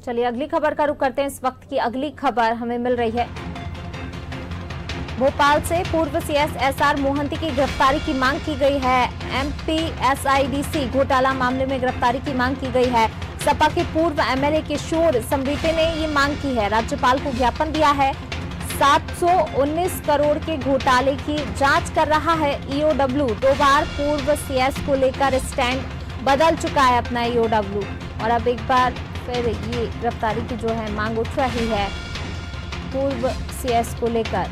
चलिए अगली खबर का रुख करते हैं। इस वक्त की अगली खबर हमें मिल रही है भोपाल से। पूर्व सीएस एसआर मोहंती की गिरफ्तारी की मांग की गई है। एमपीएसआईडीसी घोटाला मामले में गिरफ्तारी की मांग की गई है। सपा के पूर्व एमएलए किशोर समरीते ने ये मांग की है। राज्यपाल को ज्ञापन दिया है। 719 करोड़ के घोटाले की जांच कर रहा है ईओडब्ल्यू। 2 बार पूर्व सीएस को लेकर स्टैंड बदल चुका है अपना ईओडब्ल्यू और अब एक बार फिर ये गिरफ्तारी की जो है मांग उठ रही है पूर्व सीएस को लेकर।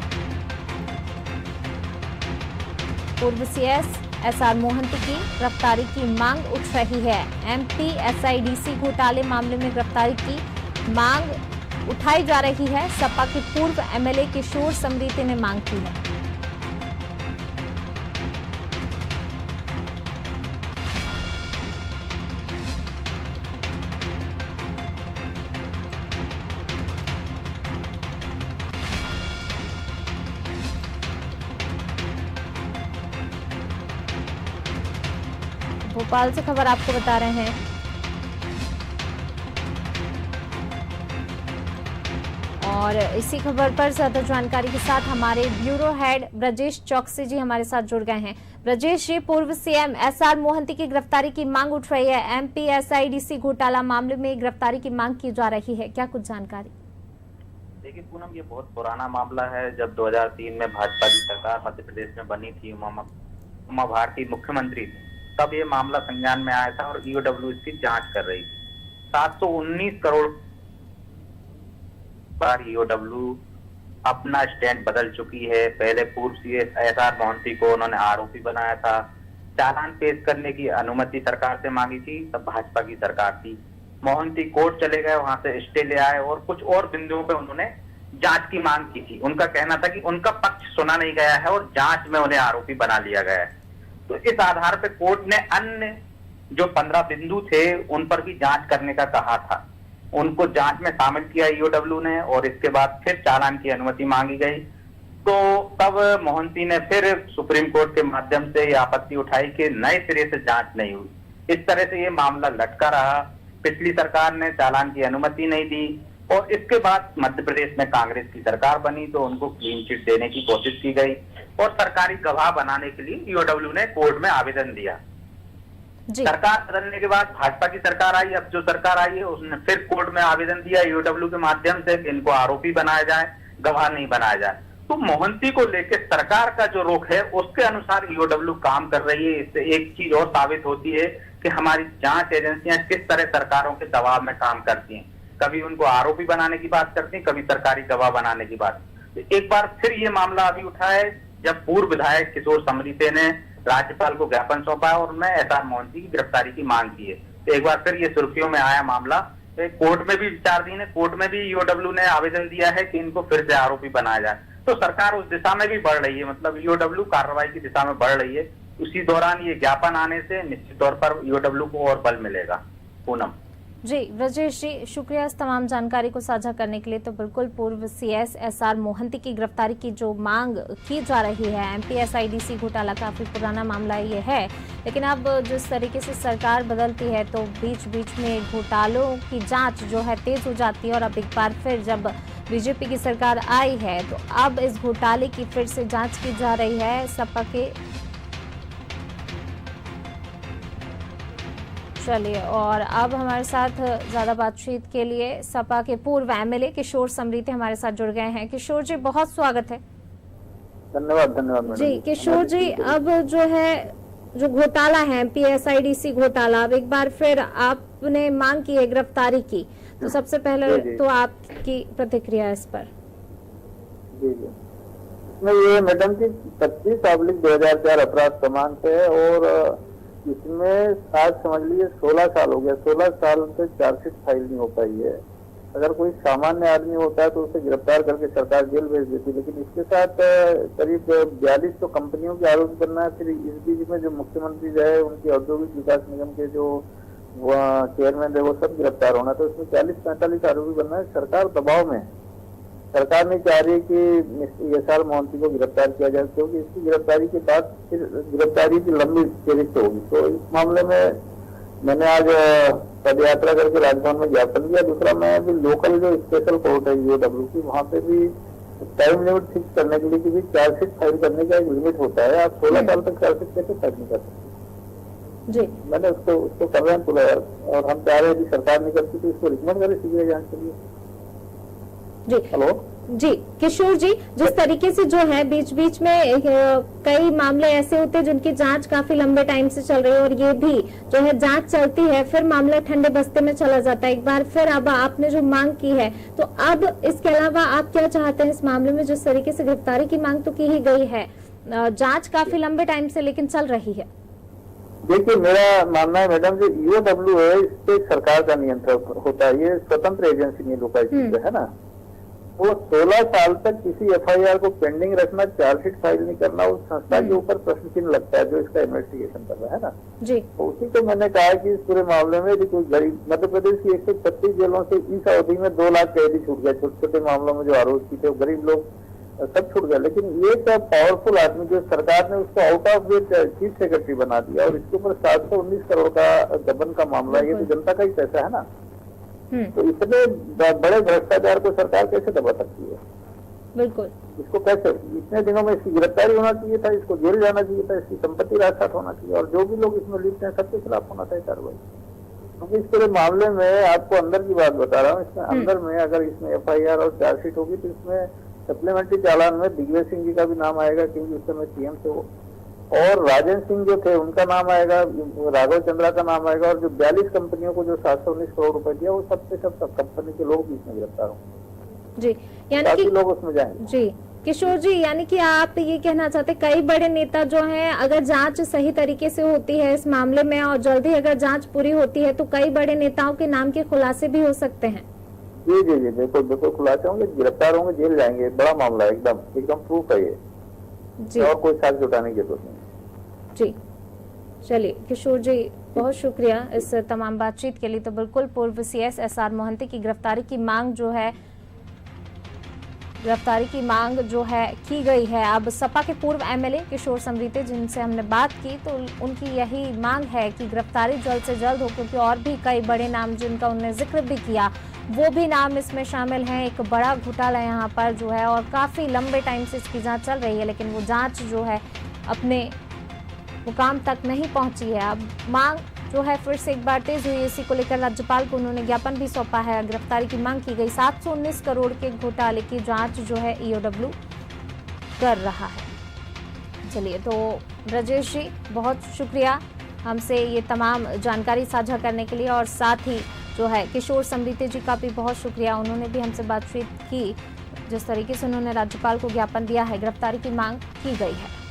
पूर्व सीएस एसआर मोहंती की गिरफ्तारी की मांग उठ रही है। एमपीएसआईडीसी घोटाले मामले में गिरफ्तारी की मांग उठाई जा रही है। सपा के पूर्व एमएलए किशोर समरीते ने मांग की है। भोपाल से खबर आपको बता रहे हैं। और इसी खबर पर ज्यादा जानकारी के साथ हमारे ब्यूरो हेड ब्रजेश चौकसी जी हमारे साथ जुड़ गए हैं। ब्रजेश जी, पूर्व सीएम एसआर मोहंती की गिरफ्तारी की मांग उठ रही है। एमपीएसआईडीसी घोटाला मामले में गिरफ्तारी की मांग की जा रही है, क्या कुछ जानकारी? देखिए पूनम, ये बहुत पुराना मामला है। जब 2003 में भाजपा की सरकार मध्य प्रदेश में बनी थी, उमा भारती मुख्यमंत्री थी, तब ये मामला संज्ञान में आया था और ईओडब्ल्यू इसकी जांच कर रही थी। 719 करोड़ पर ईओडब्ल्यू अपना स्टैंड बदल चुकी है। पहले पूर्व सीएस एसआर मोहंती को उन्होंने आरोपी बनाया था। चालान पेश करने की अनुमति सरकार से मांगी थी, तब भाजपा की सरकार थी। मोहंती कोर्ट चले गए, वहां से स्टे ले आए और कुछ और बिंदुओं पे उन्होंने जांच की मांग की थी। उनका कहना था कि उनका पक्ष सुना नहीं गया है और जांच में उन्हें आरोपी बना लिया गया है। तो इस आधार पर कोर्ट ने अन्य जो 15 बिंदु थे उन पर भी जांच करने का कहा था। उनको जांच में शामिल किया ईओडब्ल्यू ने और इसके बाद फिर चालान की अनुमति मांगी गई। तो तब मोहंती ने फिर सुप्रीम कोर्ट के माध्यम से ये आपत्ति उठाई कि नए सिरे से जांच नहीं हुई। इस तरह से ये मामला लटका रहा। पिछली सरकार ने चालान की अनुमति नहीं दी और इसके बाद मध्य प्रदेश में कांग्रेस की सरकार बनी तो उनको क्लीन चिट देने की कोशिश की गई और सरकारी गवाह बनाने के लिए ईओडब्ल्यू ने कोर्ट में आवेदन दिया। सरकार बदलने के बाद भाजपा की सरकार आई। अब जो सरकार आई है उसने फिर कोर्ट में आवेदन दिया ईओडब्ल्यू के माध्यम से कि इनको आरोपी बनाया जाए, गवाह नहीं बनाया जाए। तो मोहंती को लेकर सरकार का जो रुख है उसके अनुसार ईओडब्ल्यू काम कर रही है। इससे एक चीज और साबित होती है कि हमारी जांच एजेंसियां किस तरह सरकारों के दबाव में काम करती हैं। कभी उनको आरोपी बनाने की बात करती हैं, कभी सरकारी गवाह बनाने की बात। तो एक बार फिर ये मामला अभी उठा है जब पूर्व विधायक किशोर समरीते ने राज्यपाल को ज्ञापन सौंपा और उन्होंने एसआर मोहंती की गिरफ्तारी की मांग की है। तो एक बार फिर ये सुर्खियों में आया मामला। कोर्ट में भी विचाराधीन है। कोर्ट में भी ईओडब्ल्यू ने आवेदन दिया है कि इनको फिर से आरोपी बनाया जाए। तो सरकार उस दिशा में भी बढ़ रही है, मतलब ईओडब्ल्यू कार्रवाई की दिशा में बढ़ रही है। उसी दौरान ये ज्ञापन आने से निश्चित तौर पर ईओडब्ल्यू को और बल मिलेगा। पूनम जी, ब्रजेश जी, शुक्रिया इस तमाम जानकारी को साझा करने के लिए। तो बिल्कुल पूर्व सीएस एसआर मोहंती की गिरफ्तारी की जो मांग की जा रही है, एमपीएसआईडीसी घोटाला काफी पुराना मामला ये है, लेकिन अब जिस तरीके से सरकार बदलती है तो बीच बीच में घोटालों की जांच जो है तेज हो जाती है और अब एक बार फिर जब बीजेपी की सरकार आई है तो अब इस घोटाले की फिर से जाँच की जा रही है। सपा के चलिए, और अब हमारे साथ ज्यादा बातचीत के लिए सपा के पूर्व एमएलए किशोर समरीते हमारे साथ जुड़ गए हैं। किशोर जी, बहुत स्वागत है। धन्यवाद जी किशोर जी, अब जो है जो घोटाला है एमपीएसआईडीसी घोटाला, अब एक बार फिर आपने मांग की है गिरफ्तारी की, तो सबसे पहले तो आपकी प्रतिक्रिया इस पर। जी ये मैडम की 25/2004 अपराध क्रमांक है और इसमें आज समझ लीजिए 16 साल हो गया। 16 साल से चार्जशीट फाइल नहीं हो पाई है। अगर कोई सामान्य आदमी होता है तो उसे गिरफ्तार करके सरकार जेल भेज देती, लेकिन इसके साथ करीब 42 तो कंपनियों के आरोप करना है। फिर इस बीच में जो मुख्यमंत्री रहे, उनके औद्योगिक विकास निगम के जो चेयरमैन रहे, वो सब गिरफ्तार होना। तो इसमें 40-45 आरोपी बनना है। सरकार दबाव में, सरकार नहीं चाह रही कि एसआर मोहंती को गिरफ्तार किया जाए, क्योंकि इसकी गिरफ्तारी के बाद फिर गिरफ्तारी की लंबी चरित्र होगी। तो इस मामले में मैंने आज पद यात्रा करके राजभवन में ज्ञापन दिया। दूसरा, मैं अभी लोकल जो स्पेशल कोर्ट है ईओडब्ल्यू की, वहाँ पे भी टाइम लिमिट फिक्स करने के लिए कि चार्जशीट फाइल करने का एक लिमिट होता है, आप 16 साल तक चार्जशीट कैसे फाइल नहीं कर सकते जी। मैंने उसको कर रहे हैं पूरा, और हम चाह रहे हैं कि सरकार नहीं करती तो इसको रिकमेंड करें सीबीआई जांच के लिए। जी हेलो जी किशोर जी, जिस तरीके से जो है बीच बीच में कई मामले ऐसे होते हैं जिनकी जांच काफी लंबे टाइम से चल रही है, और ये भी जो है जांच चलती है, फिर मामला ठंडे बस्ते में चला जाता है एक बार, फिर अब आपने जो मांग की है, तो अब इसके अलावा आप क्या चाहते हैं इस मामले में? जिस तरीके से गिरफ्तारी की मांग तो की ही गई है, जांच काफी लंबे टाइम से लेकिन चल रही है। देखिए, मेरा मानना है मैडम, जो ईओडब्ल्यू है इस पे सरकार का नियंत्रण होता है, ये स्वतंत्र एजेंसी नहीं लोकायुक्त है ना। वो 16 साल तक किसी एफआईआर को पेंडिंग रखना, चार्जशीट फाइल नहीं करना, उस संस्था के ऊपर प्रश्न चिन्ह लगता है जो इसका इन्वेस्टिगेशन कर रहा है ना जी। तो उसी को मैंने कहा कि इस पूरे मामले में यदि कोई गरीब, मध्य प्रदेश की 136 जेलों से इस अवधि में 2 लाख कैदी छूट गए, छोटे छोटे मामलों में जो आरोपी थे, गरीब लोग सब छूट गए। लेकिन ये क्या पावरफुल आदमी जो सरकार ने उसको out of the chief secretary बना दिया, और इसके ऊपर 719 करोड़ का गबन का मामला है, ये तो जनता का ही पैसा है ना। तो इतने बड़े भ्रष्टाचार को सरकार कैसे दबा सकती है? बिल्कुल। इसको कैसे, इतने दिनों में इसकी गिरफ्तारी होना चाहिए था, इसको जेल जाना चाहिए था, इसकी संपत्ति राजसात होना चाहिए, और जो भी लोग इसमें लिप्त हैं सबके खिलाफ होना चाहिए कार्रवाई। क्योंकि इस पूरे मामले में आपको अंदर की बात बता रहा हूँ, इसमें अंदर में अगर इसमें एफआईआर और चार्जशीट होगी तो इसमें सप्लीमेंट्री चालान में दिग्विजय सिंह जी का भी नाम आएगा, क्योंकि उस समय सीएम थे वो, और राजेंद्र सिंह जो थे उनका नाम आएगा, राघव चंद्रा का नाम आएगा, और जो 42 कंपनियों को जो 719 करोड़ रुपए दिया, वो सबसे सब कंपनी के लोग भी इसमें गिरफ्तार होंगे जी। यानी कि लोग उसमें जाएंगे। जी किशोर जी, यानी कि आप ये कहना चाहते कई बड़े नेता जो हैं, अगर जांच सही तरीके से होती है इस मामले में और जल्दी अगर जांच पूरी होती है तो कई बड़े नेताओं के नाम के खुलासे भी हो सकते हैं। जी जी जी, बिल्कुल बिल्कुल खुलासे होंगे, गिरफ्तार होंगे, जेल जाएंगे। बड़ा मामला है, एकदम प्रूफ है ये जी। और कोई साक्ष्य जुटाने की जरूरत नहीं जी। चलिए किशोर जी, बहुत शुक्रिया इस तमाम बातचीत के लिए। तो बिल्कुल पूर्व सीएस एसआर मोहंती की गिरफ्तारी की मांग जो है की गई है। अब सपा के पूर्व एमएलए किशोर समरीते जिनसे हमने बात की, तो उनकी यही मांग है कि गिरफ्तारी जल्द से जल्द हो, क्योंकि और भी कई बड़े नाम जिनका उन्होंने जिक्र भी किया वो भी नाम इसमें शामिल हैं। एक बड़ा घोटाला यहाँ पर जो है, और काफी लंबे टाइम से इसकी जांच चल रही है, लेकिन वो जांच जो है अपने मुकाम तक नहीं पहुंची है। अब मांग जो है फिर से एक बार तेज हुई। इसी को लेकर राज्यपाल को उन्होंने ज्ञापन भी सौंपा है। गिरफ्तारी की मांग की गई। 719 करोड़ के घोटाले की जांच जो है ईओडब्ल्यू कर रहा है। चलिए, तो ब्रजेश जी बहुत शुक्रिया हमसे ये तमाम जानकारी साझा करने के लिए, और साथ ही जो है किशोर समरीते जी का भी बहुत शुक्रिया, उन्होंने भी हमसे बातचीत की। जिस तरीके से उन्होंने राज्यपाल को ज्ञापन दिया है, गिरफ्तारी की मांग की गई है।